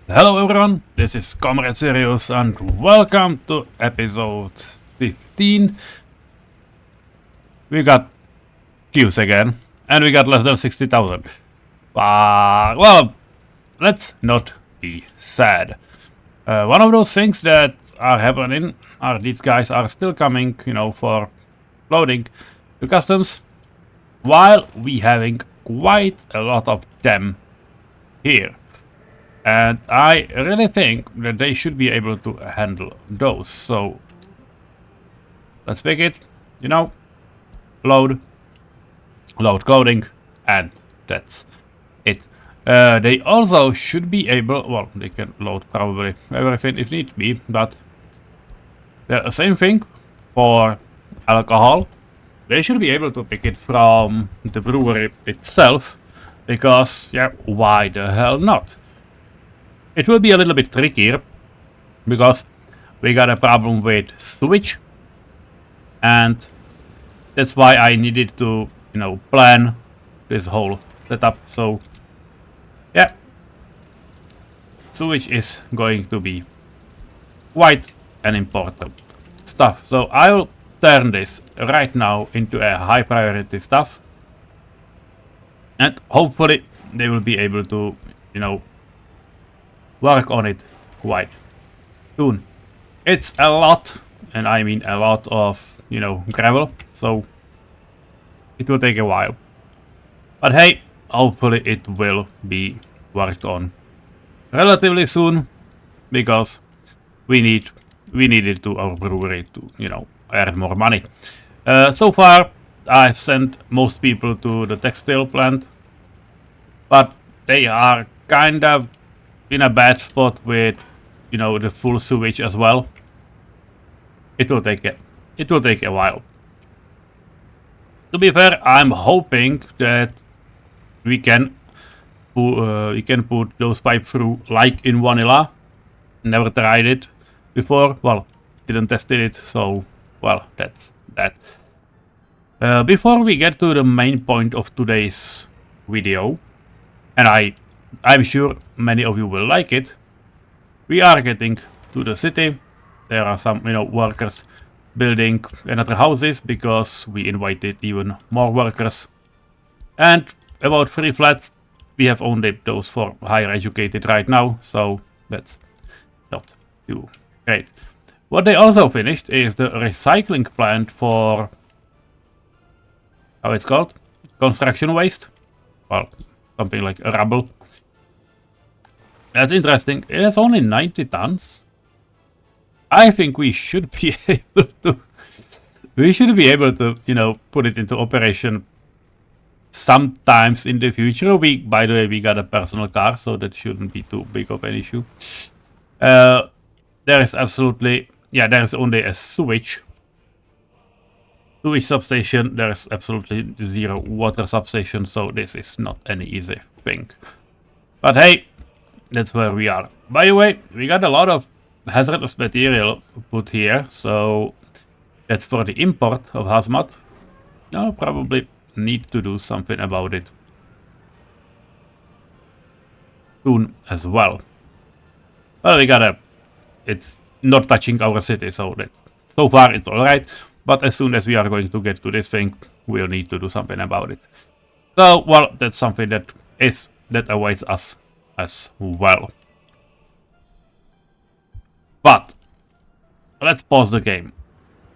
Hello everyone, this is comrade-Sirius and welcome to episode 15. We got queues again and we got less than 60,000. Well, let's not be sad. One of those things that are happening are these guys are still coming, for loading the customs, while we having quite a lot of them here. And I really think that they should be able to handle those. So let's pick it, load clothing, and that's it. They also should be able, well, they can load probably everything if need be, but the same thing for alcohol. They should be able to pick it from the brewery itself, because, yeah, why the hell not? It will be a little bit trickier, because we got a problem with switch, and that's why I needed to, plan this whole setup. So, yeah, switch is going to be quite an important stuff. So I will turn this right now into a high priority stuff, and hopefully they will be able to, work on it quite soon. It's a lot, and I mean a lot of, gravel, so it will take a while. But hey, hopefully it will be worked on relatively soon, because we need it to our brewery to, earn more money. So far, I've sent most people to the textile plant, but they are kind of in a bad spot with, the full sewage as well. It will take a while. To be fair, I'm hoping that we can put those pipes through like in vanilla. Never tried it before. Well, didn't test it, so well, that's that. Before we get to the main point of today's video, and I'm sure many of you will like it, we are getting to the city. There are some, workers building another houses, because we invited even more workers. And about 3 flats, we have only those for higher educated right now, so that's not too great. What they also finished is the recycling plant for, how it's called, construction waste. Well, something like rubble. That's interesting. It has only 90 tons. I think we should be able to. We should be able to, put it into operation sometimes in the future. By the way, we got a personal car, so that shouldn't be too big of an issue. There is absolutely, there is only a sewage substation. There is absolutely zero water substation, so this is not an easy thing. But hey, that's where we are. By the way, we got a lot of hazardous material put here, so that's for the import of hazmat. I'll probably need to do something about it soon as well. Well, it's not touching our city, so far it's alright, but as soon as we are going to get to this thing, we'll need to do something about it. So, well, that's something that awaits us as well. But let's pause the game.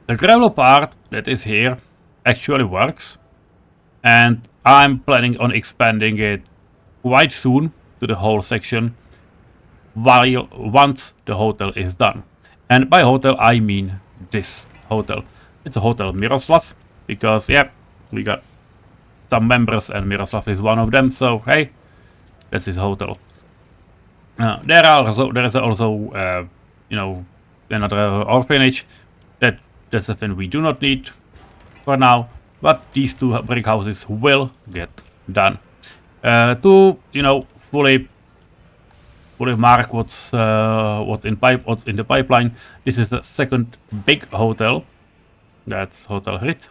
The gravel part that is here actually works, and I'm planning on expanding it quite soon to the whole section once the hotel is done. And by hotel I mean this hotel. It's a hotel Miroslav, because we got some members and Miroslav is one of them, so hey, that's his hotel. There is also another orphanage. That's a thing we do not need for now, but these 2 brick houses will get done. To fully mark what's in the pipeline. This is the second big hotel. That's Hotel Rit.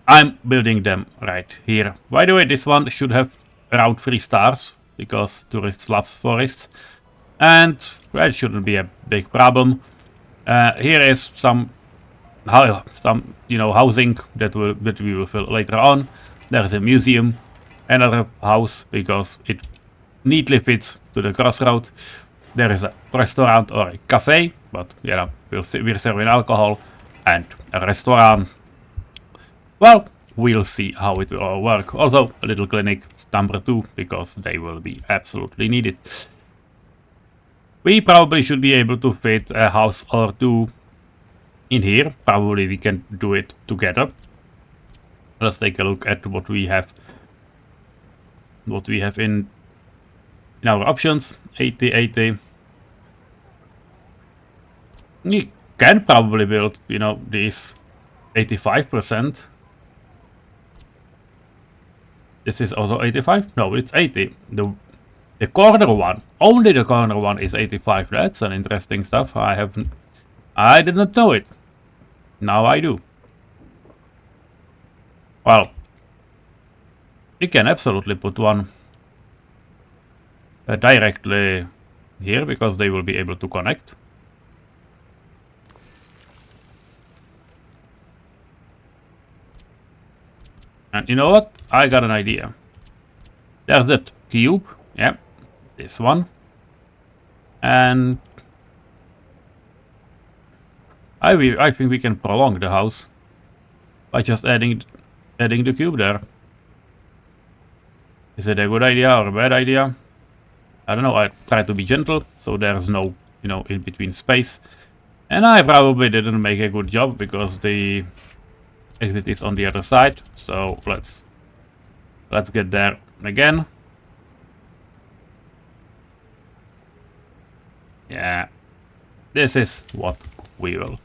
I'm building them right here. By the way, this one should have around 3 stars, because tourists love forests, and well, it shouldn't be a big problem. Here is some housing that we will fill later on. There's a museum, another house because it neatly fits to the crossroad. There is a restaurant or a cafe, but we're serving alcohol, and a restaurant. Well, we'll see how it will all work. Also, a little clinic number 2 because they will be absolutely needed. We probably should be able to fit a house or 2 in here. Probably we can do it together. Let's take a look at what we have. What we have in our options. 80, 80. We can probably build, these 85%. This is also 85? No, it's 80. The corner one, only the corner one is 85. That's an interesting stuff. I did not know it. Now I do. Well, you can absolutely put one directly here because they will be able to connect. And you know what? I got an idea. There's that cube. Yeah, this one. And I think we can prolong the house by just adding the cube there. Is it a good idea or a bad idea? I don't know. I try to be gentle, so there's no, in between space. And I probably didn't make a good job because the exit is on the other side. So let's get there again. Yeah, this is what we will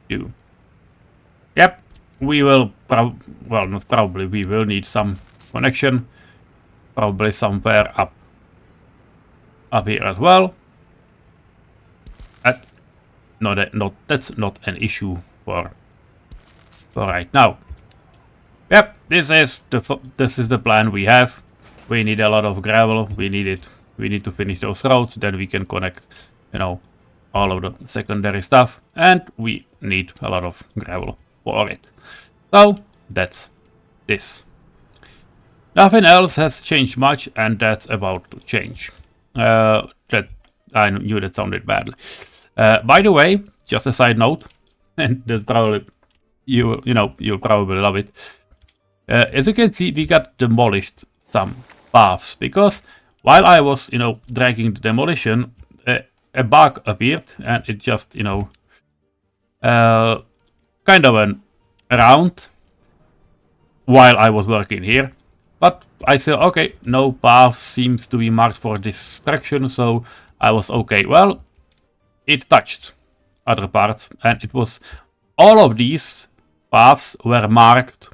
do. Yep, we will not probably, we will need some connection, probably somewhere up here as well. That's not an issue for right now. Yep, this is the plan we have. We need a lot of gravel. We need to finish those roads, then we can connect, all of the secondary stuff, and we need a lot of gravel for it. So that's this. Nothing else has changed much, and that's about to change. That I knew that sounded badly. By the way, just a side note, and that probably you'll probably love it. As you can see, we got demolished some paths because while I was dragging the demolition, a bug appeared and it just kind of went around while I was working here. But I said, okay, no path seems to be marked for destruction, so I was okay. Well, it touched other parts, and it was all of these paths were marked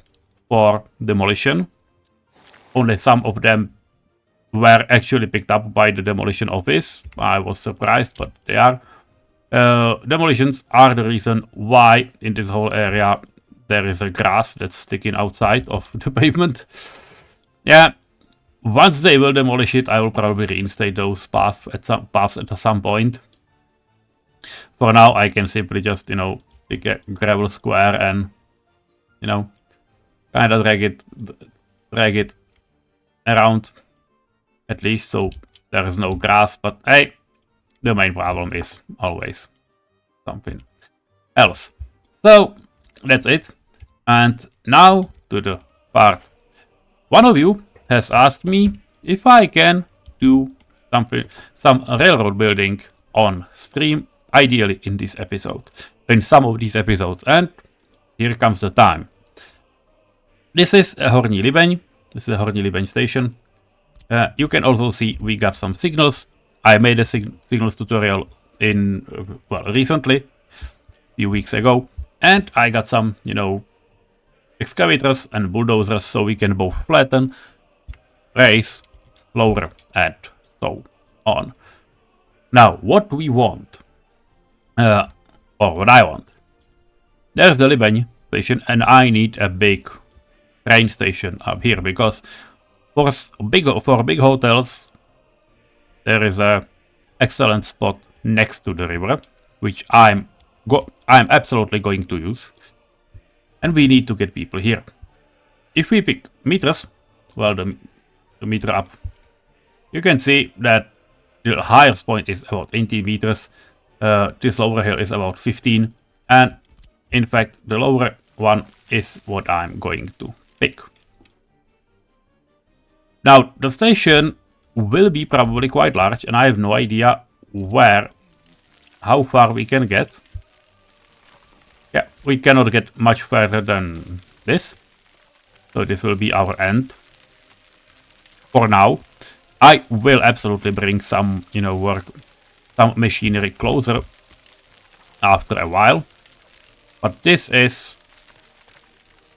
for demolition. Only some of them were actually picked up by the demolition office. I was surprised, but they are. Demolitions are the reason why in this whole area there is a grass that's sticking outside of the pavement. Yeah, once they will demolish it, I will probably reinstate those paths at some point. For now, I can simply just, pick a gravel square and, kind of drag it around, at least, so there is no grass. But hey, the main problem is always something else. So that's it. And now to the part. One of you has asked me if I can do some railroad building on stream, ideally in this episode, in some of these episodes, and here comes the time. This is a Horní Libeň. This is a Horní Libeň station. You can also see we got some signals. I made a signals tutorial recently, a few weeks ago, and I got some, excavators and bulldozers so we can both flatten, raise, lower, and so on. Now, what we want, or what I want, there's the Libeň station, and I need a big train station up here because for big hotels, there is a excellent spot next to the river, which I'm absolutely going to use. And we need to get people here. If we pick meters, well, the meter up, you can see that the highest point is about 18 meters. This lower hill is about 15. And in fact, the lower one is what I'm going to pick. Now, the station will be probably quite large, and I have no idea how far we can get. Yeah, we cannot get much further than this. So this will be our end. For now, I will absolutely bring some, some machinery closer after a while. But this is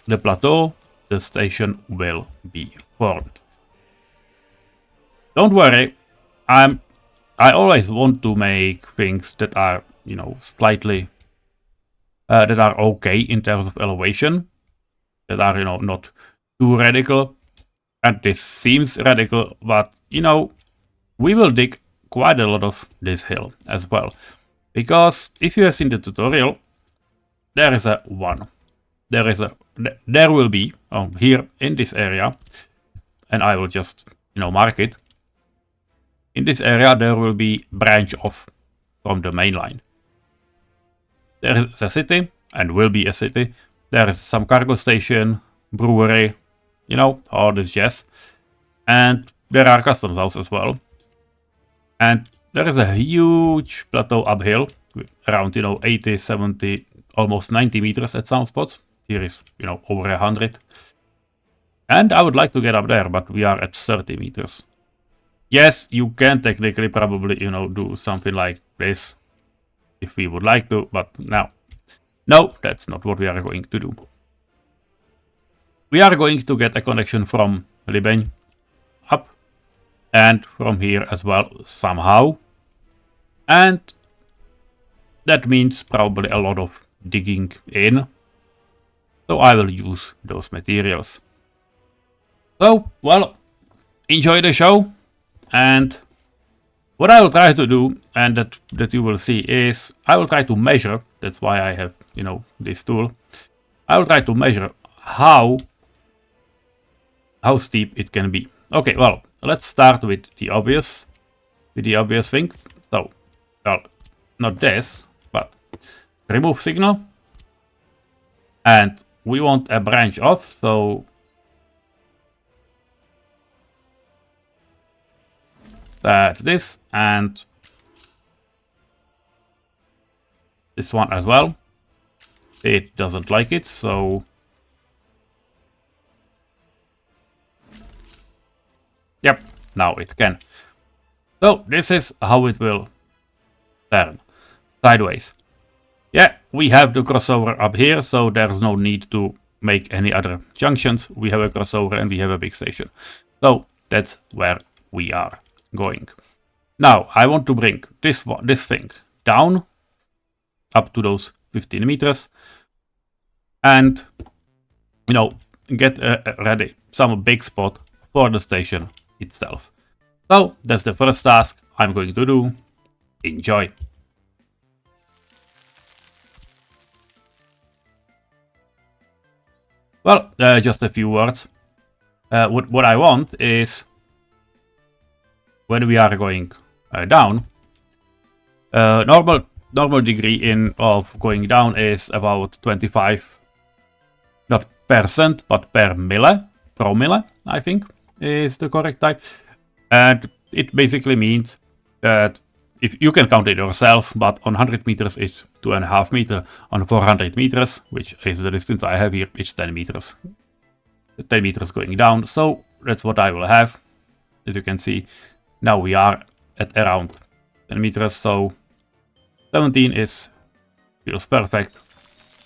the plateau the station will be formed. Don't worry, I always want to make things that are, slightly, that are okay in terms of elevation, that are, not too radical. And this seems radical, but, we will dig quite a lot of this hill as well. Because if you have seen the tutorial, there is a one. There will be, here in this area, and I will just, mark it. In this area, there will be branch off from the main line. There is a city, and will be a city. There is some cargo station, brewery, all this jazz. And there are customs houses as well. And there is a huge plateau uphill, around, 80, 70, almost 90 meters at some spots. Here is, over 100. And I would like to get up there, but we are at 30 meters. Yes, you can technically probably, do something like this if we would like to, but no, that's not what we are going to do. We are going to get a connection from Libeň up and from here as well somehow. And that means probably a lot of digging in. So I will use those materials. So, well, enjoy the show. And what I will try to do, and that you will see, is I will try to measure. That's why I have, this tool. I will try to measure how steep it can be. Okay, well, let's start with the obvious thing. So, well, not this, but remove signal. And we want a branch off, so that's this, and this one as well. It doesn't like it, so yep, now it can. So this is how it will turn sideways. Yeah, we have the crossover up here, so there's no need to make any other junctions. We have a crossover and we have a big station. So that's where we are going. Now I want to bring this thing down up to those 15 meters and get ready some big spot for the station itself. So that's the first task I'm going to do. Enjoy. Well, just a few words. What I want is, when we are going down, normal degree of going down is about 25, not percent, but promille, I think is the correct type. And it basically means that if you can count it yourself, but on 100 meters it's 2.5 meters. On 400 meters, which is the distance I have here, it's 10 meters. 10 meters going down, so that's what I will have. As you can see, now we are at around 10 meters, so 17 feels perfect.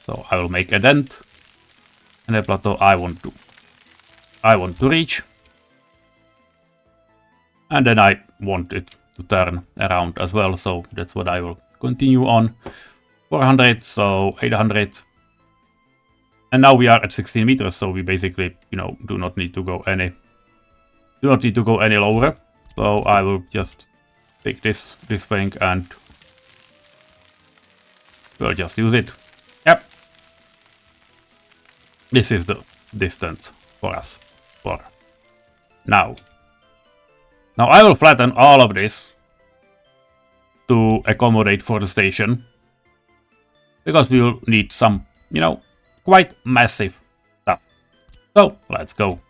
So I will make a dent and a plateau I want to reach. And then I want it to turn around as well, so that's what I will continue on. 400, so 800. And now we are at 16 meters, so we basically, do not need to go any lower. So I will just take this thing and we'll just use it. Yep. This is the distance for us for now. Now I will flatten all of this to accommodate for the station, because we will need some, you know, quite massive stuff. So let's go.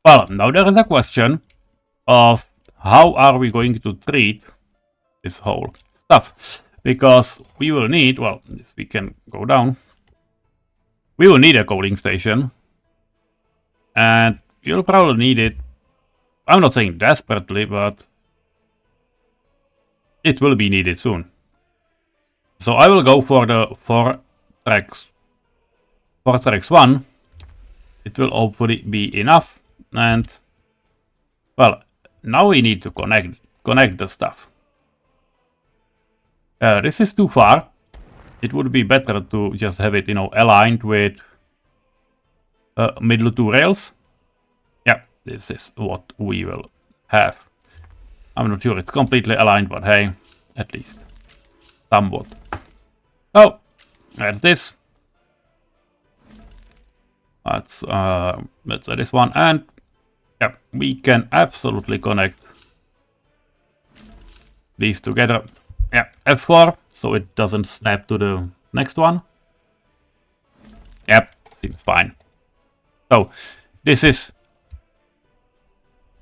Well, now there is a question of how are we going to treat this whole stuff, because we will need, well, this we can go down, we will need a coaling station, and you'll probably need it, I'm not saying desperately, but it will be needed soon. So I will go for the 4 tracks 1, it will hopefully be enough, and well, now we need to connect the stuff. This is too far. It would be better to just have it, you know, aligned with middle 2 rails. Yeah, this is what we will have. I'm not sure it's completely aligned, but hey, at least somewhat. So that's this. Let's say this one, and yeah, we can absolutely connect these together. Yeah, F4, so it doesn't snap to the next one. Yep, seems fine. So this is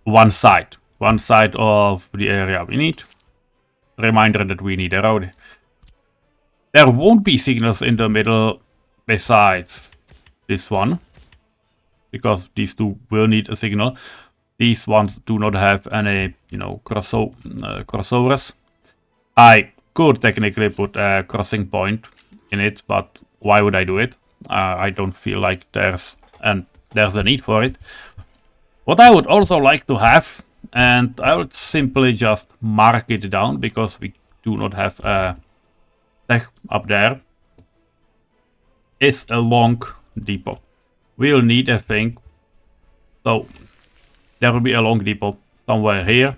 one side of the area we need. Reminder that we need a road. There won't be signals in the middle besides this one, because these two will need a signal. These ones do not have any, you know, crossovers. I could technically put a crossing point in it, but why would I do it? I don't feel like there's a need for it. What I would also like to have, and I would simply just mark it down because we do not have a tech up there, is a long depot. We'll need a thing, so there will be a long depot somewhere here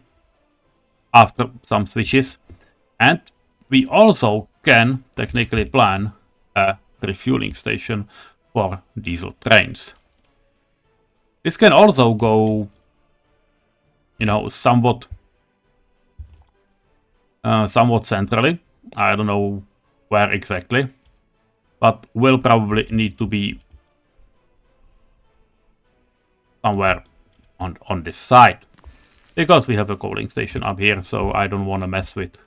after some switches, and we also can technically plan a refueling station for diesel trains. This can also go, you know, somewhat centrally. I don't know where exactly, but will probably need to be somewhere on this side, because we have a coaling station up here, so I don't want to mess with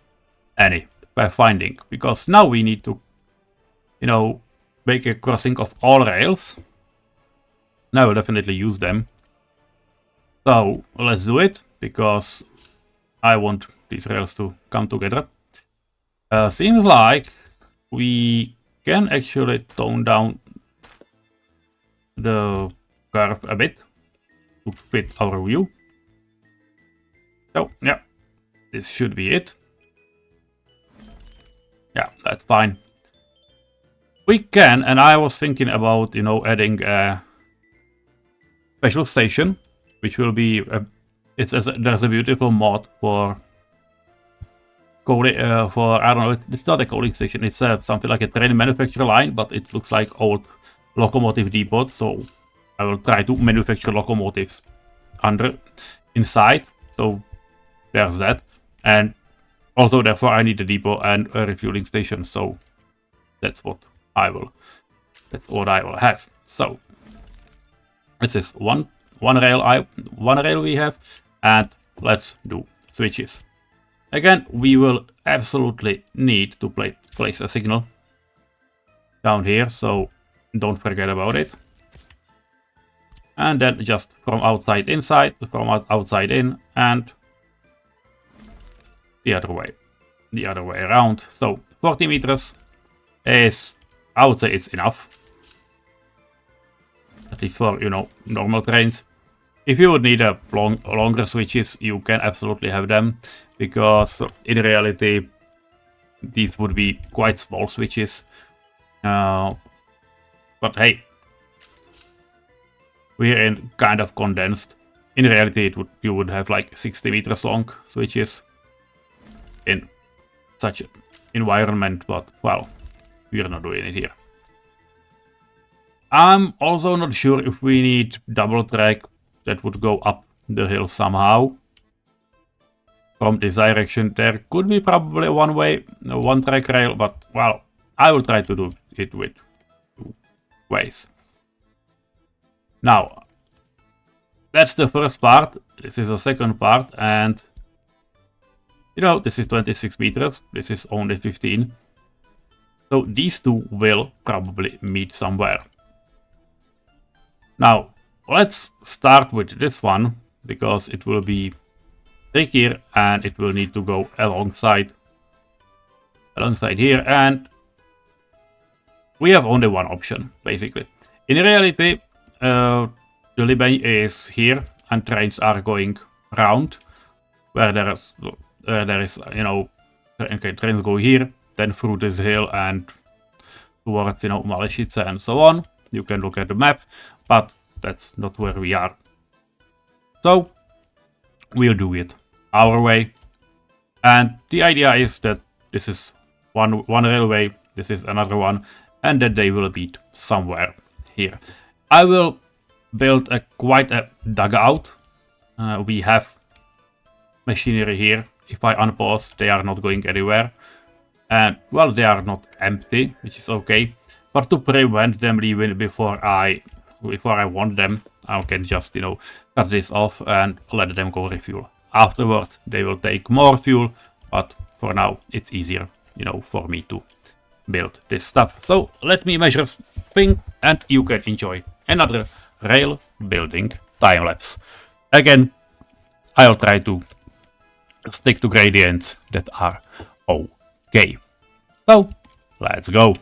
any pathfinding, because now we need to, you know, make a crossing of all rails, and I will definitely use them. So let's do it, because I want these rails to come together. Seems like we can actually tone down the curve a bit to fit our view. So yeah, this should be it. Yeah, that's fine. We can, and I was thinking about, adding a special station, which will be, there's a beautiful mod for coding, I don't know, it's not a coding station, it's something like a train manufacturer line, but it looks like old locomotive depot, so I will try to manufacture locomotives inside, so there's that, and also therefore I need a depot and a refueling station, so that's what I will have. So this is one rail we have, and let's do switches. Again, we will absolutely need to place a signal down here, so don't forget about it. And then just from outside inside, from outside in, and the other way around. So 40 meters is, I would say it's enough. At least for, normal trains. If you would need a longer switches, you can absolutely have them, because in reality, these would be quite small switches. But hey, we're in kind of condensed. In reality, you would have like 60 meters long switches in such an environment, but well, we're not doing it here. I'm also not sure if we need double track that would go up the hill somehow. From this direction, there could be probably one track rail, but well, I will try to do it with 2 ways. Now, that's the first part. This is the second part, and this is 26 meters. This is only 15. So these two will probably meet somewhere. Now, let's start with this one, because it will be trickier and it will need to go alongside here, and we have only one option, basically. In reality, the Liban is here, and trains are going round, where there is, okay, trains go here, then through this hill and towards, Malešíce and so on. You can look at the map, but that's not where we are. So we'll do it our way. And the idea is that this is one railway, this is another one, and that they will meet somewhere here. I will build quite a dugout. We have machinery here. If I unpause, they are not going anywhere. And well, they are not empty, which is okay. But to prevent them leaving before I want them, I can just, cut this off and let them go refuel. Afterwards, they will take more fuel, but for now, it's easier, for me to build this stuff. So let me measure thing, and you can enjoy another rail building time lapse. Again, I'll try to stick to gradients that are okay. So let's go.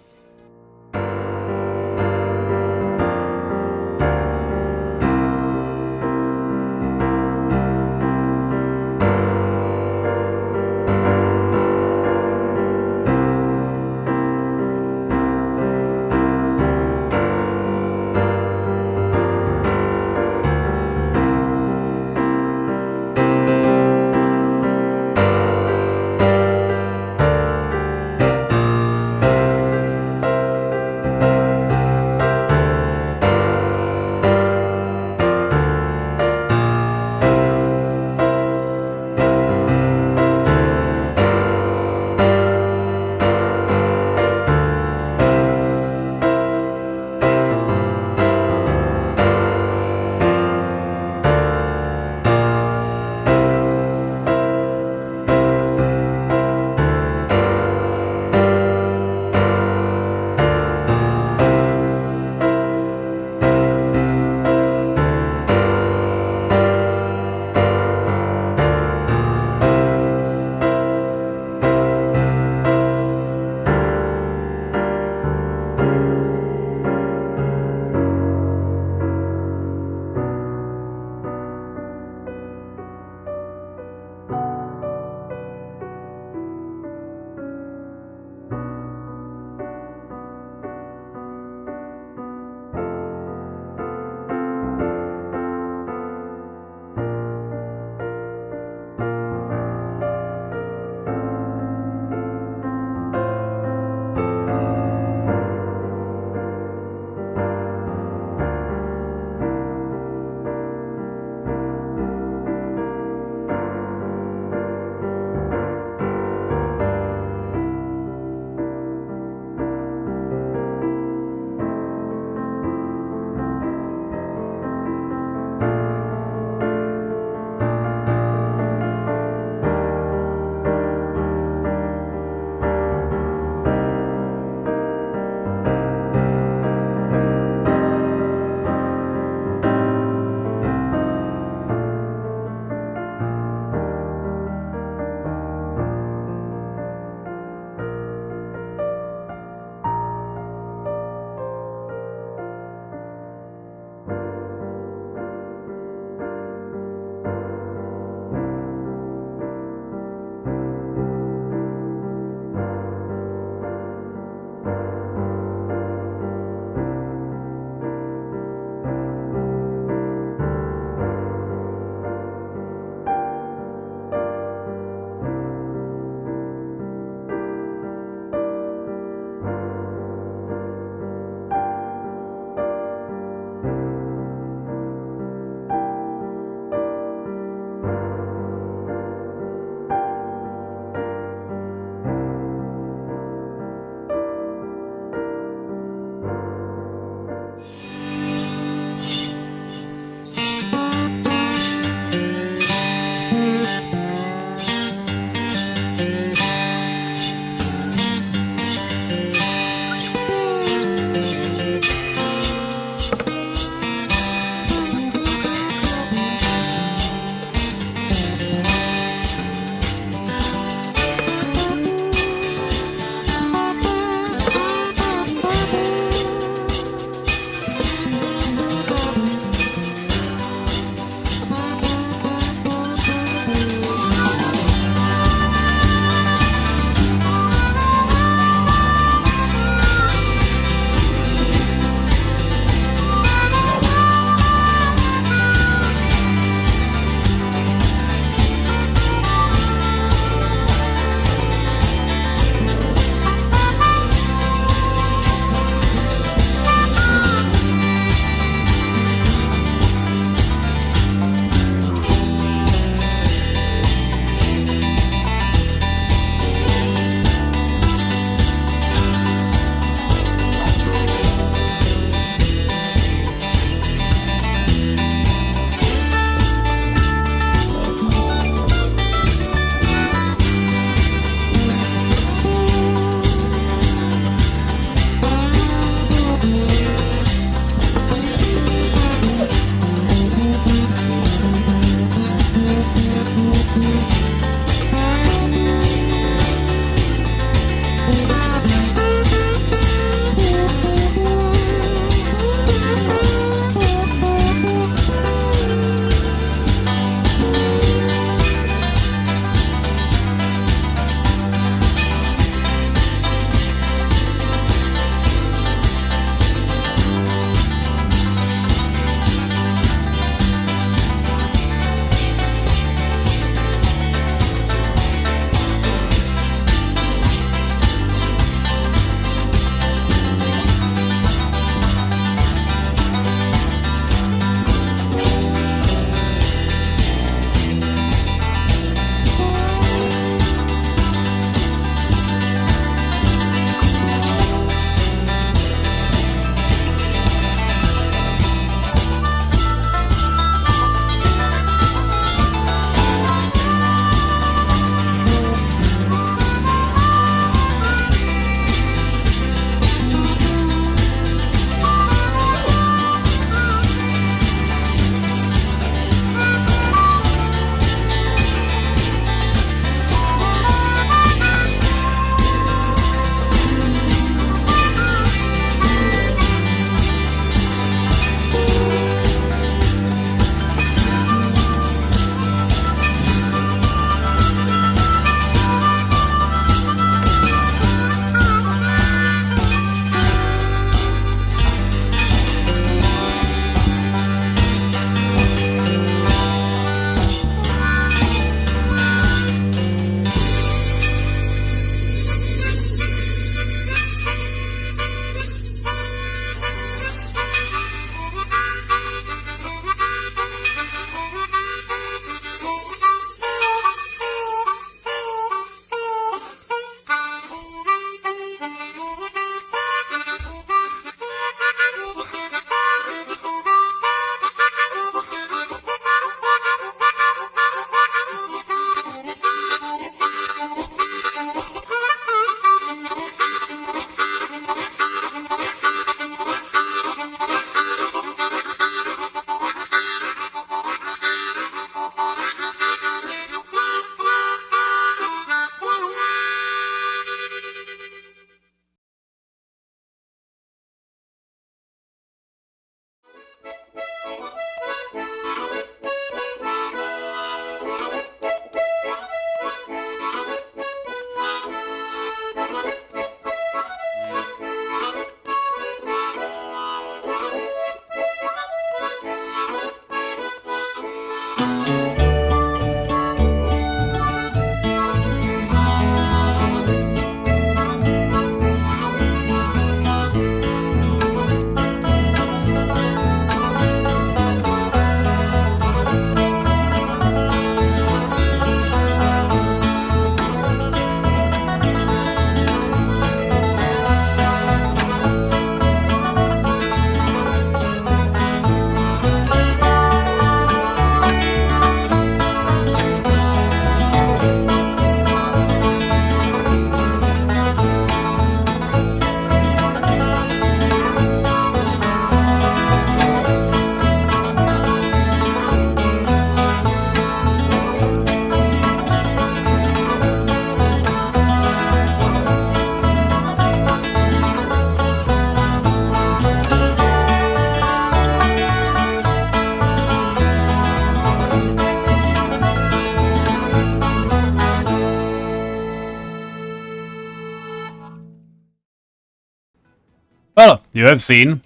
Well, you have seen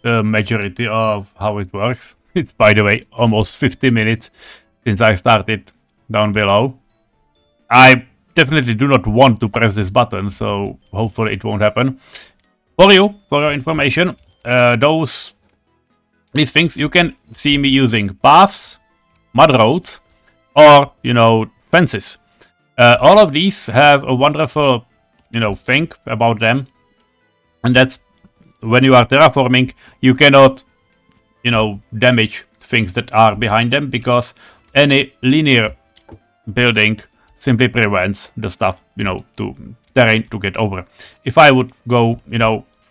the majority of how it works. It's, by the way, almost 50 minutes since I started down below. I definitely do not want to press this button, so hopefully it won't happen. For your information, these things, you can see me using paths, mud roads, or, fences. All of these have a wonderful, thing about them, and that's when you are terraforming, you cannot, damage things that are behind them, because any linear building simply prevents the stuff, to terrain to get over. If I would go,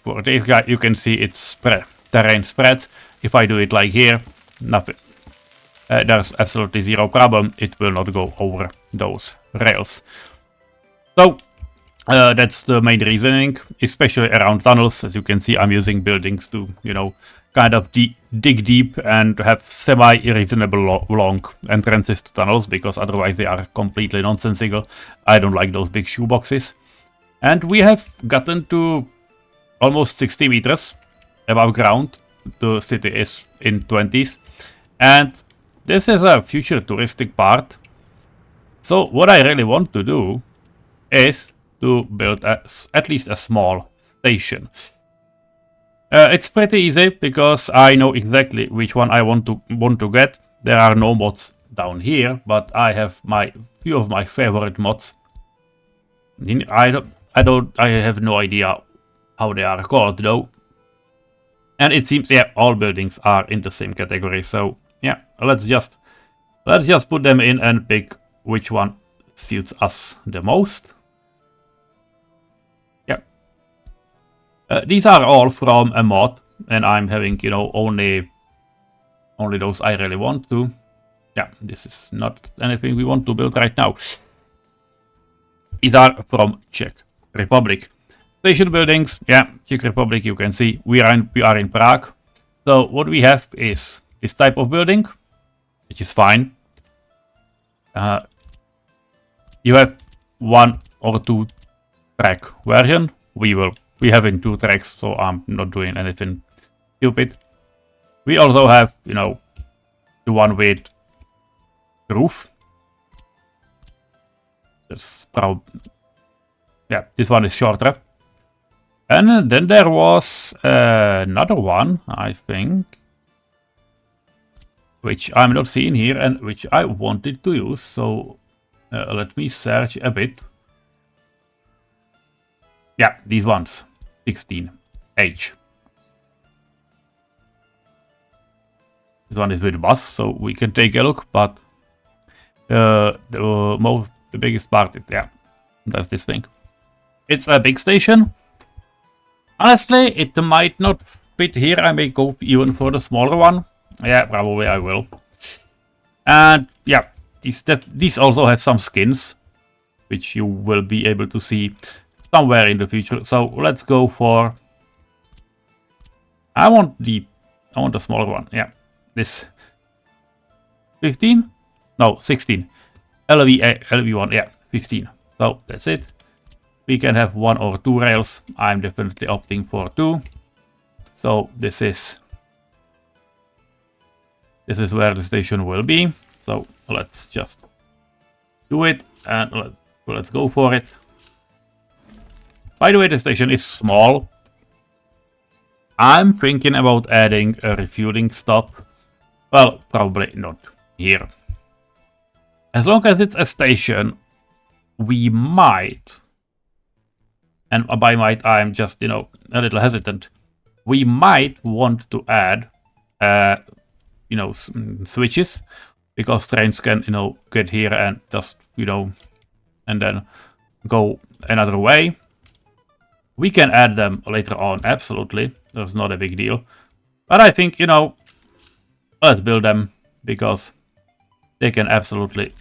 for this guy, you can see it's terrain spreads. If I do it like here, nothing. There's absolutely zero problem. It will not go over those rails. So that's the main reasoning, especially around tunnels. As you can see, I'm using buildings to, kind of dig deep and have semi-reasonable long entrances to tunnels, because otherwise they are completely nonsensical. I don't like those big shoeboxes. And we have gotten to almost 60 meters above ground. The city is in 20s. And this is a future touristic part. So what I really want to do is to build at least a small station. It's pretty easy, because I know exactly which one I want to get. There are no mods down here, but I have few of my favorite mods. I have no idea how they are called though. And it seems, yeah, all buildings are in the same category. So yeah, let's just put them in and pick which one suits us the most. These are all from a mod, and I'm having, only those I really want to. Yeah, this is not anything we want to build right now. These are from Czech Republic. Station buildings, yeah, Czech Republic, you can see we are in Prague. So what we have is this type of building, which is fine. You have 1 or 2 track version. We have in 2 tracks, so I'm not doing anything stupid. We also have, the one with roof. That's probably, yeah, this one is shorter. And then there was another one, I think, which I'm not seeing here and which I wanted to use. So let me search a bit. Yeah, these ones. 16H. This one is with bus, so we can take a look, but the biggest part is, yeah, that's this thing. It's a big station. Honestly, it might not fit here. I may go even for the smaller one. Yeah, probably I will. And yeah, these also have some skins, which you will be able to see somewhere in the future. So let's go for, I want the smaller one. Yeah, this 15, no 16, LV1, yeah, 15. So that's it. We can have 1 or 2 rails. I'm definitely opting for 2. So this is where the station will be. So let's just do it, and let's go for it. By the way, the station is small. I'm thinking about adding a refueling stop. Well, probably not here. As long as it's a station, we might, and by might I'm just, a little hesitant, we might want to add, switches, because trains can, get here and just, and then go another way. We can add them later on, absolutely. That's not a big deal. But I think, let's build them, because they can absolutely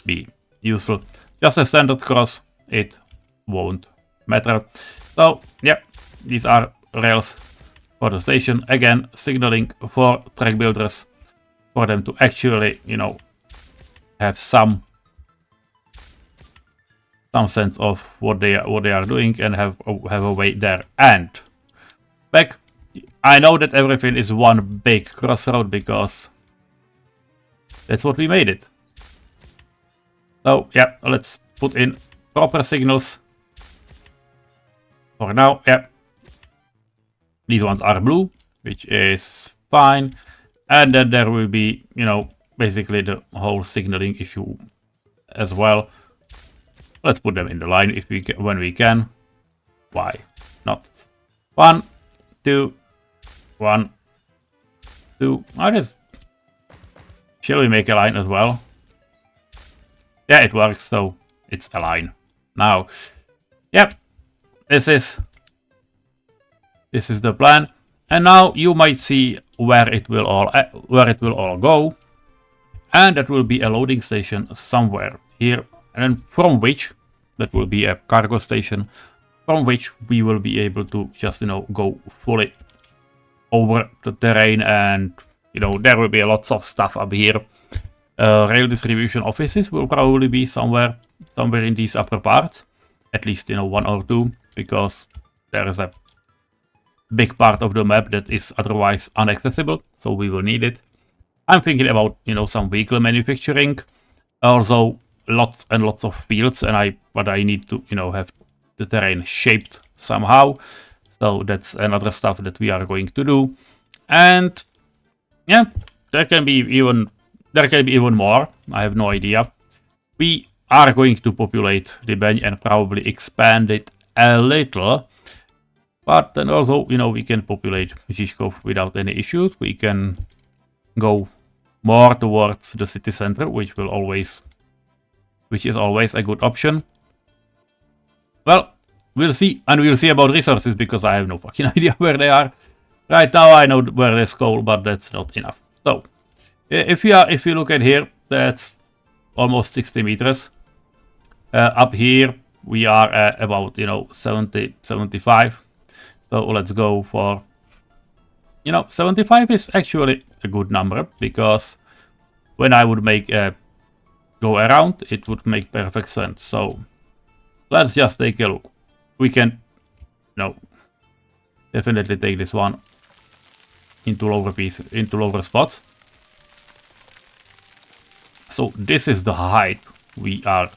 be useful. Just a standard cross, it won't matter. So, yeah, these are rails for the station. Again, signaling for track builders, for them to actually, have some sense of what they are doing and have a way there. And back. I know that everything is one big crossroad because that's what we made it. So yeah, let's put in proper signals. For now, yeah. These ones are blue, which is fine. And then there will be, you know, basically the whole signaling issue as well. Let's put them in the line if we can, when we can. Why not? 1, 2, 1, 2. Shall we make a line as well? Yeah, it works, so it's a line. Now, yep, this is the plan. And now you might see where it will all go. And that will be a loading station somewhere here. And then from which, that will be a cargo station, from which we will be able to just, you know, go fully over the terrain. And, you know, there will be lots of stuff up here. Rail distribution offices will probably be somewhere in these upper parts. At least, you know, 1 or 2, because there is a big part of the map that is otherwise inaccessible, so we will need it. I'm thinking about, you know, some vehicle manufacturing, also lots and lots of fields, and but I need to, you know, have the terrain shaped somehow. So that's another stuff that we are going to do. And yeah, there can be even more. I have no idea. We are going to populate the bench and probably expand it a little. But then also, you know, we can populate Žižkov without any issues. We can go more towards the city center, which is always a good option. Well, we'll see, and we'll see about resources because I have no fucking idea where they are. Right now I know where there's coal, but that's not enough. So, if you look at here, that's almost 60 meters. Up here we are at about, you know, 70, 75. So let's go for, you know, 75 is actually a good number, because when I would make a go around, it would make perfect sense. So let's just take a look. We can, you know, definitely take this one into lower spots. So this is the height we will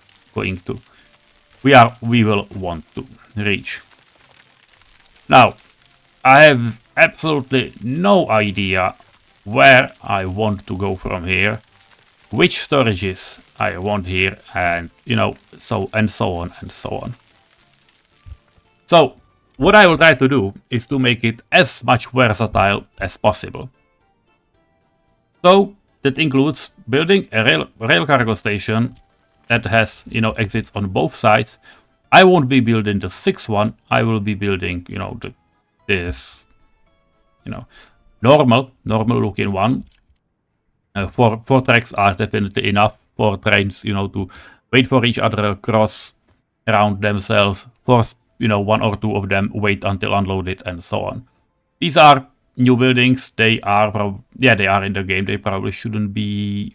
want to reach. Now, I have absolutely no idea where I want to go from here, which storages I want here, and, you know, so on and so on. So what I will try to do is to make it as much versatile as possible. So that includes building a rail cargo station that has, you know, exits on both sides. I won't be building the 6th one. I will be building, you know, this, you know, normal looking one. 4 tracks are definitely enough for trains, you know, to wait for each other, cross around themselves, force, you know, 1 or 2 of them wait until unloaded, and so on. These are new buildings. They are they are in the game. They probably shouldn't be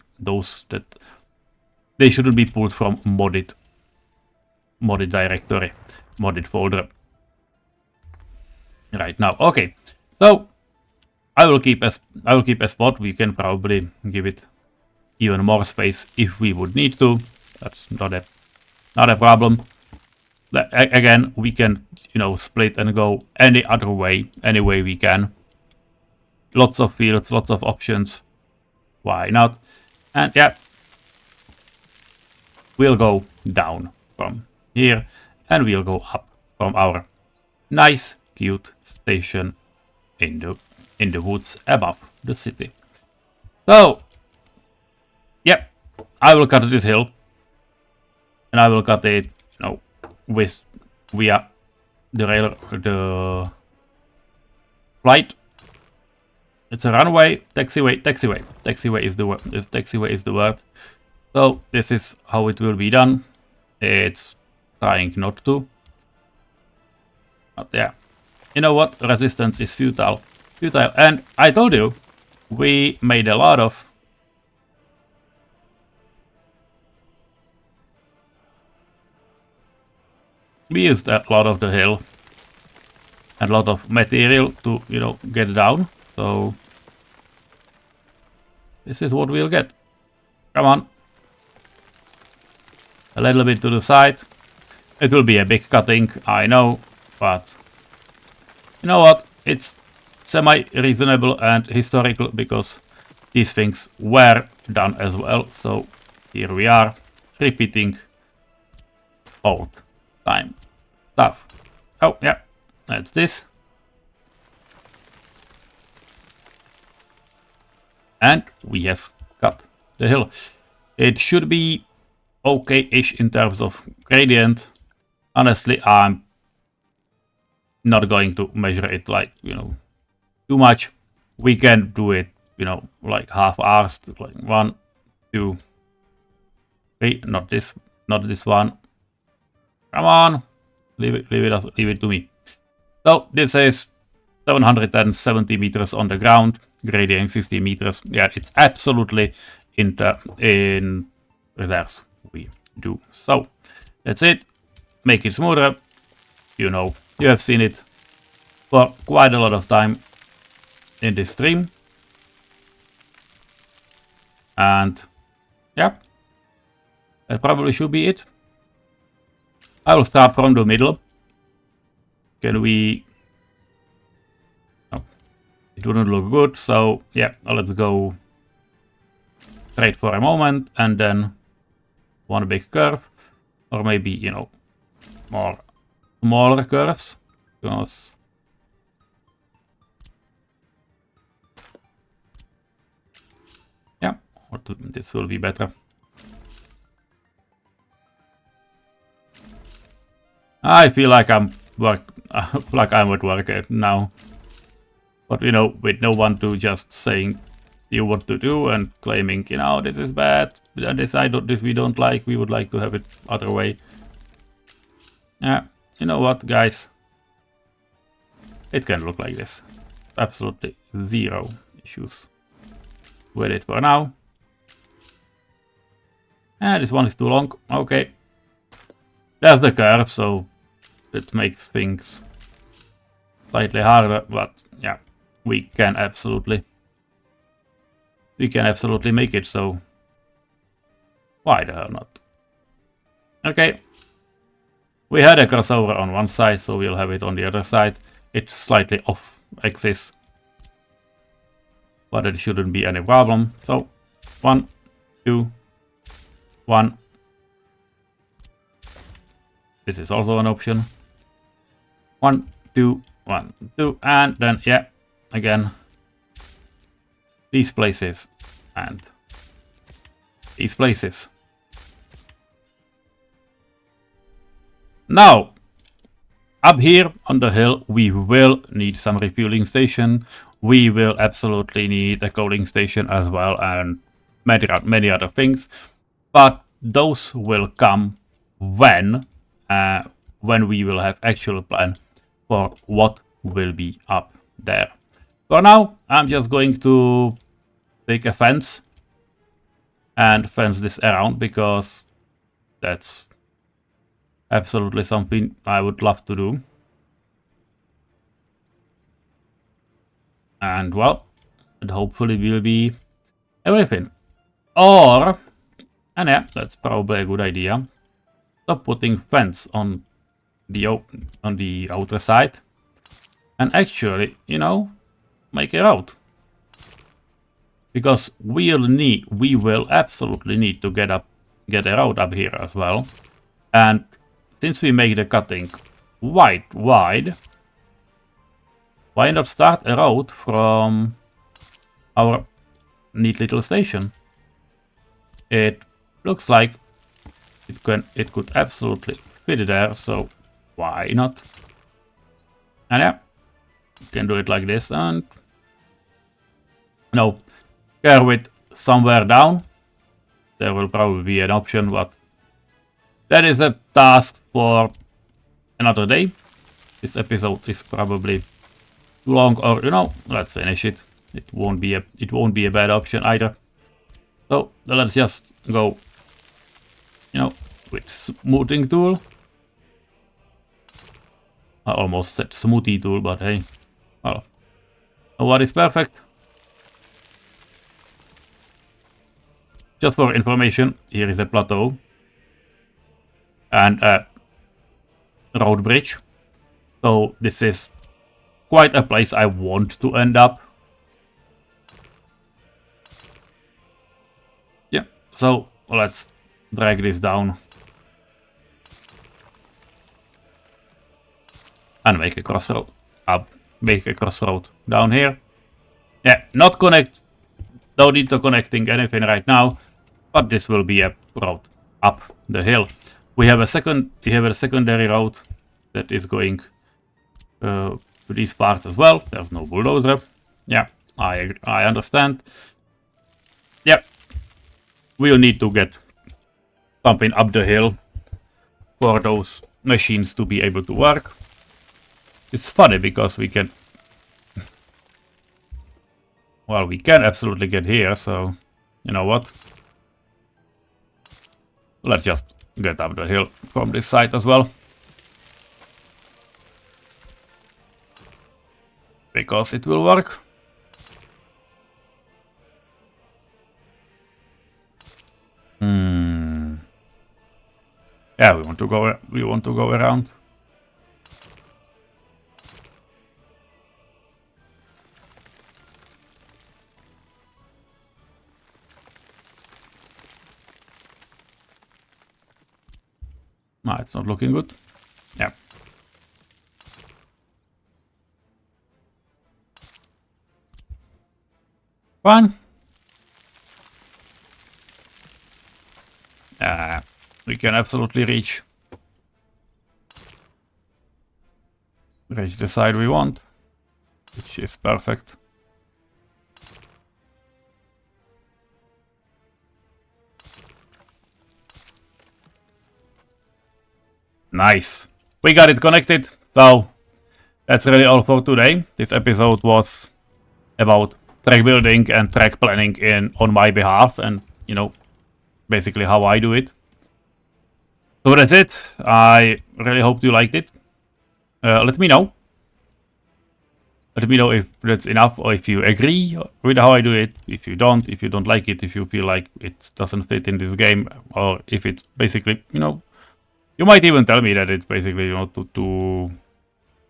they shouldn't be pulled from modded directory, modded folder right now. Okay, so I will keep a spot. We can probably give it even more space if we would need to. That's not a problem. Again, we can, you know, split and go any way we can. Lots of fields, lots of options. Why not? And yeah, we'll go down from here, and we'll go up from our nice, cute station in the woods above the city. So, yeah, I will cut this hill, and I will cut it, you know, via the flight. It's a runway, taxiway. Taxiway is the word. So this is how it will be done. It's trying not to. But yeah. You know what? Resistance is futile. And I told you, we made a lot of we used a lot of the hill. and a lot of material to, you know, get down. So this is what we'll get. Come on. A little bit to the side. It will be a big cutting, I know, but you know what? It's semi-reasonable and historical because these things were done as well. So here we are, repeating old time stuff. Oh yeah, that's this. And we have cut the hill. It should be okay-ish in terms of gradient. Honestly, I'm not going to measure it like, you know, too much. We can do it, you know, like half-assed, like 1, 2, 3. Not this one. Come on, leave it to me. So this is 770 meters on the ground, gradient 60 meters. Yeah, it's absolutely in reserves. We do so. That's it. Make it smoother. You know, you have seen it for quite a lot of time in this stream. And yeah, that probably should be it. I will start from the middle. Can we... Oh, it wouldn't look good. So yeah, let's go straight for a moment and then one big curve. Or maybe, you know, more smaller curves. Because yeah, this will be better. I feel like I'm at work now, but you know, with no one to just saying you what to do and claiming, you know, this is bad, this we don't like, we would like to have it other way. Yeah, you know what, guys, it can look like this. Absolutely zero issues with it for now. This one is too long. Okay, there's the curve, so it makes things slightly harder, but yeah, we can absolutely make it, so why the hell not? Okay, we had a crossover on one side, so we'll have it on the other side. It's slightly off axis, but it shouldn't be any problem. So 1, 2, 1. This is also an option. 1, 2, 1, 2, and then yeah, again these places and these places. Now, up here on the hill, we will need some refueling station. We will absolutely need a coaling station as well, and many other things. But those will come when we will have actual plan for what will be up there. For now, I'm just going to take a fence and fence this around because that's absolutely something I would love to do. And well, it hopefully will be everything. Or, and yeah, that's probably a good idea. Stop putting fence on the outer side and actually, you know, make a road. Because we will absolutely need to get a road up here as well. And since we make the cutting wide, why not start a road from our neat little station? It looks like it could absolutely fit there, so why not? And yeah, you can do it like this, and no, curve it somewhere down. There will probably be an option, but that is a task for another day. This episode is probably too long, or you know, let's finish it. It won't be a bad option either. So let's just go, you know, with smoothing tool. I almost said smoothie tool, but hey, well, what is perfect? Just for information, here is a plateau and a road bridge. So this is quite a place I want to end up. Yeah, so let's drag this down and make a crossroad. Make a crossroad down here. Yeah, not connect. Don't need to connecting anything right now, but this will be a road up the hill. We have a secondary road that is going to these parts as well. There's no bulldozer. Yeah, I understand. Yeah, we'll need to get something up the hill for those machines to be able to work. It's funny because we can... well, we can absolutely get here, so... you know what? Let's just get up the hill from this side as well. Because it will work. Yeah, we want to go around. No, it's not looking good. Yeah. Fine. We can absolutely reach the side we want, which is perfect. Nice. We got it connected. So that's really all for today. This episode was about track building and track planning on my behalf, and you know, basically how I do it. So that's it. I really hope you liked it. Let me know. Let me know if that's enough, or if you agree with how I do it. If you don't like it, if you feel like it doesn't fit in this game, or if it's basically, you know, you might even tell me that it's basically, you know, too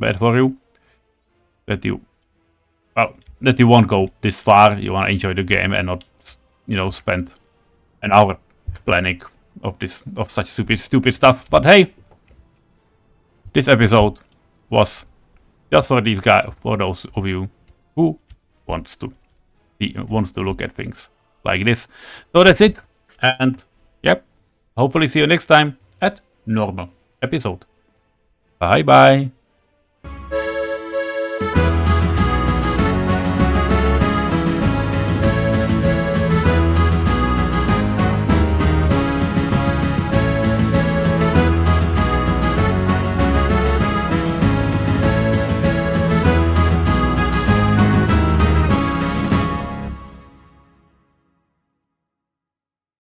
bad for you. That you won't go this far. You want to enjoy the game and not, you know, spend an hour planning of such stupid stuff. But hey, this episode was just for these guys, for those of you who wants to look at things like this. So that's it, and yep, hopefully see you next time at normal episode. Bye bye.